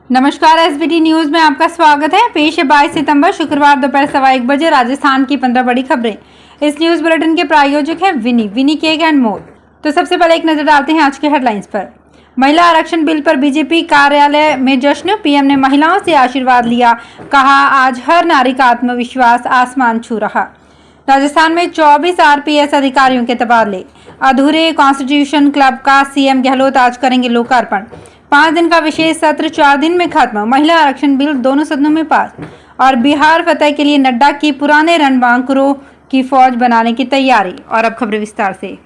नमस्कार, SBT news में आपका स्वागत है। पेश है 22 सितंबर शुक्रवार दोपहर 1:15 बजे राजस्थान की 15 बड़ी खबरें। इस न्यूज बुलेटिन के प्रायोजक हैं विनी केक एंड मोर। तो सबसे पहले एक नजर डालते हैं आज के हेडलाइंस पर। महिला आरक्षण बिल पर बीजेपी कार्यालय में जश्न, पीएम ने महिलाओं से आशीर्वाद लिया, कहा आज हर नारी का आत्मविश्वास आसमान छू रहा। राजस्थान में 24 आरपीएस अधिकारियों के तबादले। अधूरे कॉन्स्टिट्यूशन क्लब का सीएम गहलोत आज करेंगे लोकार्पण। 5 दिन का विशेष सत्र 4 दिन में खत्म। महिला आरक्षण बिल दोनों सदनों में पास। और बिहार फतह के लिए नड्डा की पुराने रणबांकुरों की फौज बनाने की तैयारी। और अब खबरें विस्तार से।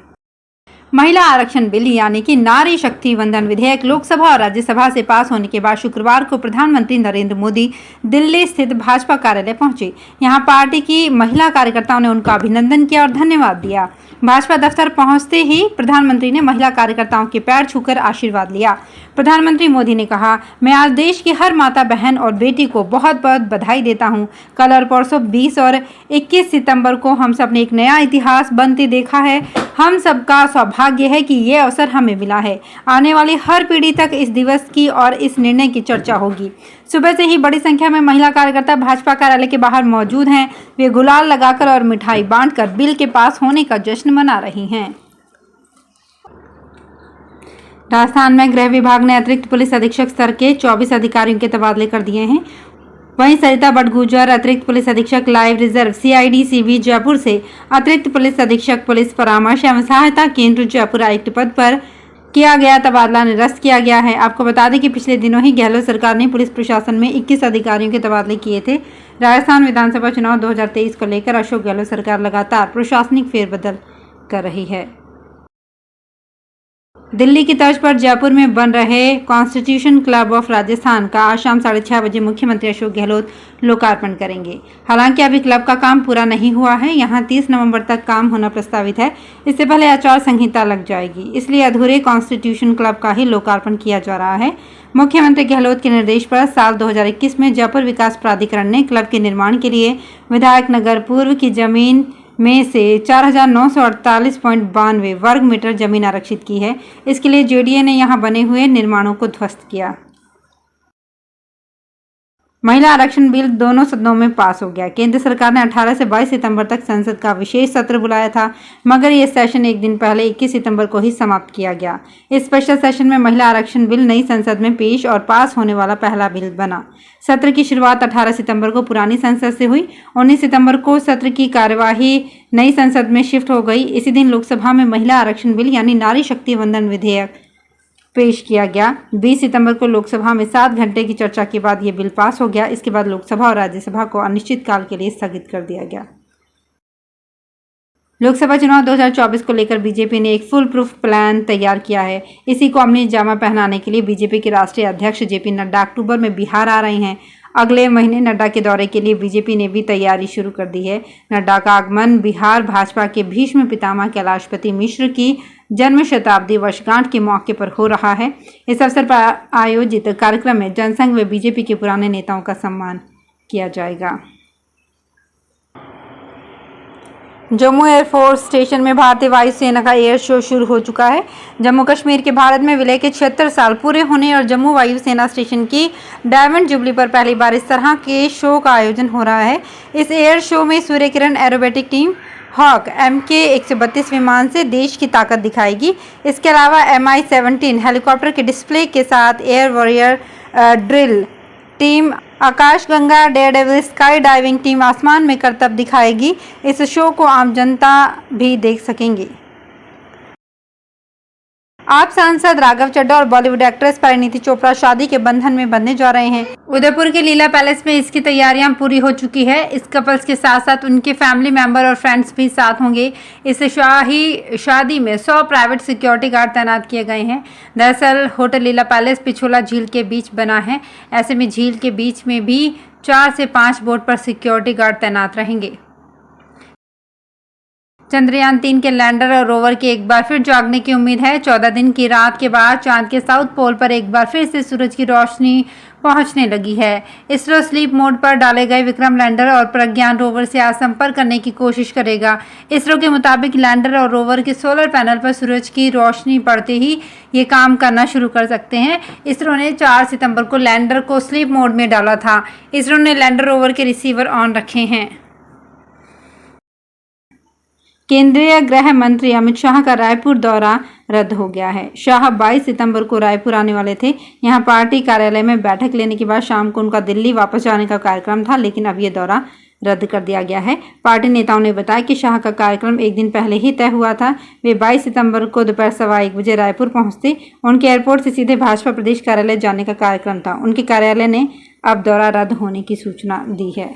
महिला आरक्षण बिल यानी कि नारी शक्ति वंदन विधेयक लोकसभा और राज्यसभा से पास होने के बाद शुक्रवार को प्रधानमंत्री नरेंद्र मोदी दिल्ली स्थित भाजपा कार्यालय पहुंचे। यहां पार्टी की महिला कार्यकर्ताओं ने उनका अभिनंदन किया और धन्यवाद दिया। भाजपा दफ्तर पहुंचते ही प्रधानमंत्री ने महिला कार्यकर्ताओं के पैर छूकर आशीर्वाद लिया। प्रधानमंत्री मोदी ने कहा, मैं आज देश की हर माता, बहन और बेटी को बहुत बहुत बधाई देता हूं। कल और परसों 20 और 21 सितंबर को हम सब ने एक नया इतिहास बनते देखा है। हम सबका सौभाग्य है कि ये अवसर हमें मिला है। आने वाली हर पीढ़ी तक इस दिवस की और इस निर्णय की चर्चा होगी। सुबह से ही बड़ी संख्या में महिला कार्यकर्ता भाजपा कार्यालय के बाहर मौजूद हैं। वे गुलाल लगाकर और मिठाई बांटकर बिल के पास होने का जश्न मना रही हैं। राजस्थान में गृह विभाग ने अतिरिक्त पुलिस अधीक्षक स्तर के 24 अधिकारियों के तबादले कर दिए हैं। वहीं सरिता बटगुजर अतिरिक्त पुलिस अधीक्षक live reserve CID CB Jaipur से अतिरिक्त पुलिस अधीक्षक पुलिस परामर्श एवं सहायता केंद्र जयपुर आयुक्त पद पर किया गया तबादला निरस्त किया गया है। आपको बता दें कि पिछले दिनों ही गहलोत सरकार ने पुलिस प्रशासन में 21 अधिकारियों के तबादले किए थे। राजस्थान विधानसभा चुनाव 2023 को लेकर अशोक गहलोत सरकार लगातार प्रशासनिक फेरबदल कर रही है। दिल्ली की तर्ज पर जयपुर में बन रहे कॉन्स्टिट्यूशन क्लब ऑफ राजस्थान का आज शाम 6:30 बजे मुख्यमंत्री अशोक गहलोत लोकार्पण करेंगे। हालांकि अभी क्लब का काम पूरा नहीं हुआ है। यहां 30 नवंबर तक काम होना प्रस्तावित है। इससे पहले आचार संहिता लग जाएगी, इसलिए अधूरे कॉन्स्टिट्यूशन क्लब का ही लोकार्पण किया जा रहा है। मुख्यमंत्री गहलोत के निर्देश पर साल 2021 में जयपुर विकास प्राधिकरण ने क्लब के निर्माण के लिए विधायक नगर पूर्व की जमीन में से 4,948.92 वर्ग मीटर जमीन आरक्षित की है। इसके लिए जेडीए ने यहां बने हुए निर्माणों को ध्वस्त किया। महिला आरक्षण बिल दोनों सदनों में पास हो गया। केंद्र सरकार ने 18 से 22 सितंबर तक संसद का विशेष सत्र बुलाया था, मगर यह सेशन एक दिन पहले 21 सितंबर को ही समाप्त किया गया। इस स्पेशल सेशन में महिला आरक्षण बिल नई संसद में पेश और पास होने वाला पहला बिल बना। सत्र की शुरुआत 18 सितंबर को पुरानी संसद से हुई। 19 सितंबर को सत्र की कार्यवाही नई संसद में शिफ्ट हो गई। इसी दिन लोकसभा में महिला आरक्षण बिल यानी नारी शक्ति वंदन विधेयक पेश किया गया। 20 सितंबर को लोकसभा में 7 घंटे की चर्चा के बाद ये बिल पास हो गया। इसके बाद लोकसभा और राज्यसभा को अनिश्चित काल के लिए स्थगित कर दिया गया। लोकसभा चुनाव 2024 को लेकर बीजेपी ने एक फुल प्रूफ प्लान तैयार किया है। इसी को अमली जामा पहनाने के लिए बीजेपी के राष्ट्रीय अध्यक्ष जेपी नड्डा अक्टूबर में बिहार आ रहे हैं। अगले महीने नड्डा के दौरे के लिए बीजेपी ने भी तैयारी शुरू कर दी है। नड्डा का आगमन बिहार भाजपा के भीष्म पितामह कैलाशपति मिश्र की जन्म शताब्दी वर्षगांठ के मौके पर हो रहा है। इस अवसर पर आयोजित कार्यक्रम में जनसंघ व बीजेपी के पुराने नेताओं का सम्मान किया जाएगा। जम्मू एयरफोर्स स्टेशन में भारतीय वायुसेना का एयर शो शुरू हो चुका है। जम्मू कश्मीर के भारत में विलय के 76 साल पूरे होने और जम्मू वायुसेना स्टेशन की डायमंड जुबली पर पहली बार इस तरह के शो का आयोजन हो रहा है। इस एयर शो में Surya Kiran aerobatic team hoc MK-132 विमान से देश की ताकत दिखाएगी। इसके अलावा Mi-17 हेलीकॉप्टर के डिस्प्ले के साथ एयर वॉरियर ड्रिल टीम, आकाशगंगा डेयरडेविल स्काई डाइविंग टीम आसमान में करतब दिखाएगी। इस शो को आम जनता भी देख सकेंगे। आप सांसद राघव चड्ढा और बॉलीवुड एक्ट्रेस परिणीति चोपड़ा शादी के बंधन में बंधने जा रहे हैं। उदयपुर के लीला पैलेस में इसकी तैयारियां पूरी हो चुकी है। इस कपल्स के साथ साथ उनके फैमिली मेंबर और फ्रेंड्स भी साथ होंगे। इस शादी में 100 प्राइवेट सिक्योरिटी गार्ड तैनात किए गए हैं। दरअसल होटल लीला पैलेस पिछोला झील के बीच बना है। ऐसे में झील के बीच में भी 4 से 5 बोट पर सिक्योरिटी गार्ड तैनात रहेंगे। चंद्रयान 3 के लैंडर और रोवर की एक बार फिर जागने की उम्मीद है। 14 दिन की रात के बाद चांद के साउथ पोल पर एक बार फिर से सूरज की रोशनी पहुंचने लगी है। इसरो स्लीप मोड पर डाले गए विक्रम लैंडर और प्रज्ञान रोवर से आज संपर्क करने की कोशिश करेगा। इसरो के मुताबिक लैंडर और रोवर के सोलर पैनल पर सूरज की रोशनी पड़ते ही ये काम करना शुरू कर सकते हैं। इसरो ने 4 सितंबर को लैंडर को स्लीप मोड में डाला था। इसरो ने लैंडर रोवर के रिसीवर ऑन रखे हैं। केंद्रीय गृह मंत्री अमित शाह का रायपुर दौरा रद्द हो गया है। शाह 22 सितंबर को रायपुर आने वाले थे। यहां पार्टी कार्यालय में बैठक लेने के बाद शाम को उनका दिल्ली वापस जाने का कार्यक्रम था, लेकिन अब ये दौरा रद्द कर दिया गया है। पार्टी नेताओं ने बताया कि शाह का कार्यक्रम एक दिन पहले ही तय हुआ था। वे 22 सितंबर को दोपहर 1:15 बजे रायपुर पहुंचते। उनके एयरपोर्ट से सीधे भाजपा प्रदेश कार्यालय जाने का कार्यक्रम था। उनके कार्यालय ने अब दौरा रद्द होने की सूचना दी है।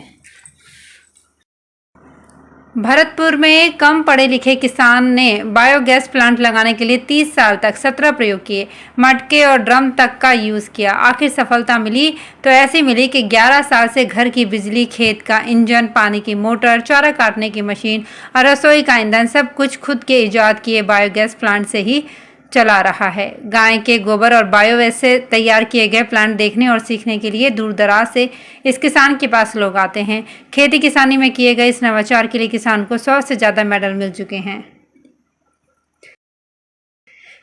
भरतपुर में कम पढ़े लिखे किसान ने बायोगैस प्लांट लगाने के लिए 30 साल तक 17 प्रयोग किए, मटके और ड्रम तक का यूज़ किया। आखिर सफलता मिली तो ऐसी मिली कि 11 साल से घर की बिजली, खेत का इंजन, पानी की मोटर, चारा काटने की मशीन और रसोई का ईंधन सब कुछ खुद के इजाद किए बायोगैस प्लांट से ही चला रहा है। गाय के गोबर और बायोगैस से तैयार किए गए प्लांट देखने और सीखने के लिए दूर दराज से इस किसान के पास लोग आते हैं। खेती किसानी में किए गए इस नवाचार के लिए किसान को 100 से ज़्यादा मेडल मिल चुके हैं।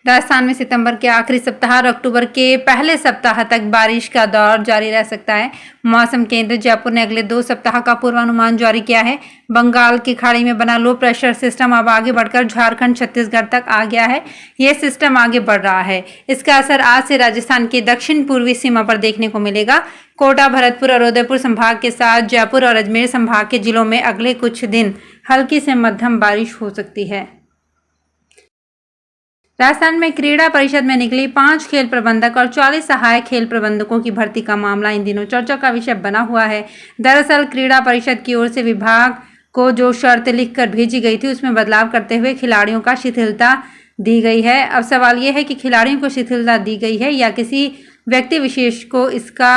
राजस्थान में सितंबर के आखिरी सप्ताह और अक्टूबर के पहले सप्ताह तक बारिश का दौर जारी रह सकता है। मौसम केंद्र जयपुर ने अगले 2 सप्ताह का पूर्वानुमान जारी किया है। बंगाल की खाड़ी में बना लो प्रेशर सिस्टम अब आगे बढ़कर झारखंड, छत्तीसगढ़ तक आ गया है। यह सिस्टम आगे बढ़ रहा है। इसका असर आज से राजस्थान की दक्षिण पूर्वी सीमा पर देखने को मिलेगा। कोटा, भरतपुर और उदयपुर संभाग के साथ जयपुर और अजमेर संभाग के जिलों में अगले कुछ दिन हल्की से मध्यम बारिश हो सकती है। राजस्थान में क्रीड़ा परिषद में निकली 5 खेल प्रबंधक और 40 सहायक खेल प्रबंधकों की भर्ती का मामला इन दिनों चर्चा का विषय बना हुआ है। दरअसल क्रीड़ा परिषद की ओर से विभाग को जो शर्त लिखकर भेजी गई थी उसमें बदलाव करते हुए खिलाड़ियों का शिथिलता दी गई है। अब सवाल यह है कि खिलाड़ियों को शिथिलता दी गई है या किसी व्यक्ति विशेष को इसका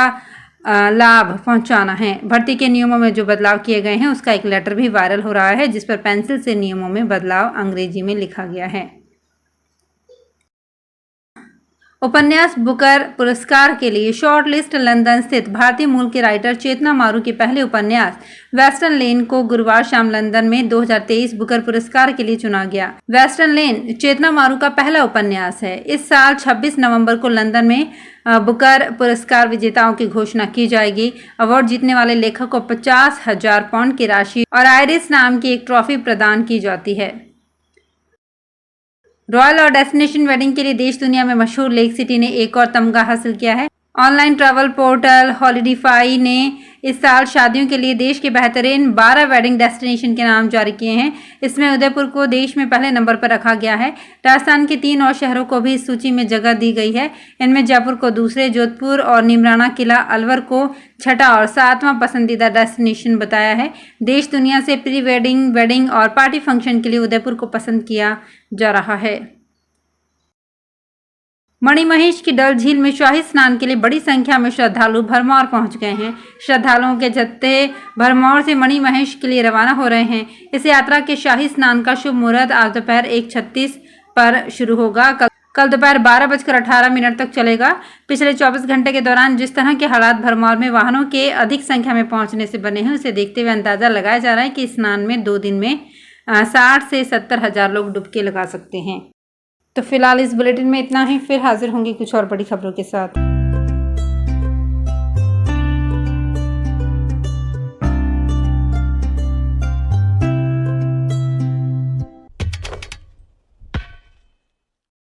लाभ पहुंचाना है। भर्ती के नियमों में जो बदलाव किए गए हैं उसका एक लेटर भी वायरल हो रहा है, जिस पर पेंसिल से नियमों में बदलाव अंग्रेजी में लिखा गया है। उपन्यास बुकर पुरस्कार के लिए शॉर्टलिस्ट लंदन स्थित भारतीय मूल के राइटर चेतना मारू के पहले उपन्यास वेस्टर्न लेन को गुरुवार शाम लंदन में 2023 बुकर पुरस्कार के लिए चुना गया। वेस्टर्न लेन चेतना मारू का पहला उपन्यास है। इस साल 26 नवंबर को लंदन में बुकर पुरस्कार विजेताओं की घोषणा की जाएगी। अवार्ड जीतने वाले लेखक को 50,000 पाउंड की राशि और आयरिस नाम की एक ट्रॉफी प्रदान की जाती है। रॉयल और डेस्टिनेशन वेडिंग के लिए देश दुनिया में मशहूर लेक सिटी ने एक और तमगा हासिल किया है। ऑनलाइन ट्रैवल पोर्टल हॉलिडेफाई ने इस साल शादियों के लिए देश के बेहतरीन 12 वेडिंग डेस्टिनेशन के नाम जारी किए हैं। इसमें उदयपुर को देश में पहले नंबर पर रखा गया है। राजस्थान के 3 और शहरों को भी इस सूची में जगह दी गई है। इनमें जयपुर को दूसरे, जोधपुर और निमराना किला अलवर को छठा और 7वां पसंदीदा डेस्टिनेशन बताया है। देश दुनिया से प्री वेडिंग, वेडिंग और पार्टी फंक्शन के लिए उदयपुर को पसंद किया जा रहा है। मणिमहेश की डल झील में शाही स्नान के लिए बड़ी संख्या में श्रद्धालु भरमौर पहुंच गए हैं। श्रद्धालुओं के जत्थे भरमौर से मणिमहेश के लिए रवाना हो रहे हैं। इस यात्रा के शाही स्नान का शुभ मुहूर्त आज दोपहर 1:36 पर शुरू होगा। कल दोपहर 12:18 तक चलेगा। पिछले 24 घंटे के दौरान जिस तरह के हालात भरमौर में वाहनों के अधिक संख्या में पहुंचने से बने हैं, उसे देखते हुए अंदाजा लगाया जा रहा है कि स्नान में 2 दिन में 60 से 70 हजार लोग डुबकी लगा सकते हैं। तो फिलहाल इस बुलेटिन में इतना ही। फिर हाजिर होंगी कुछ और बड़ी खबरों के साथ।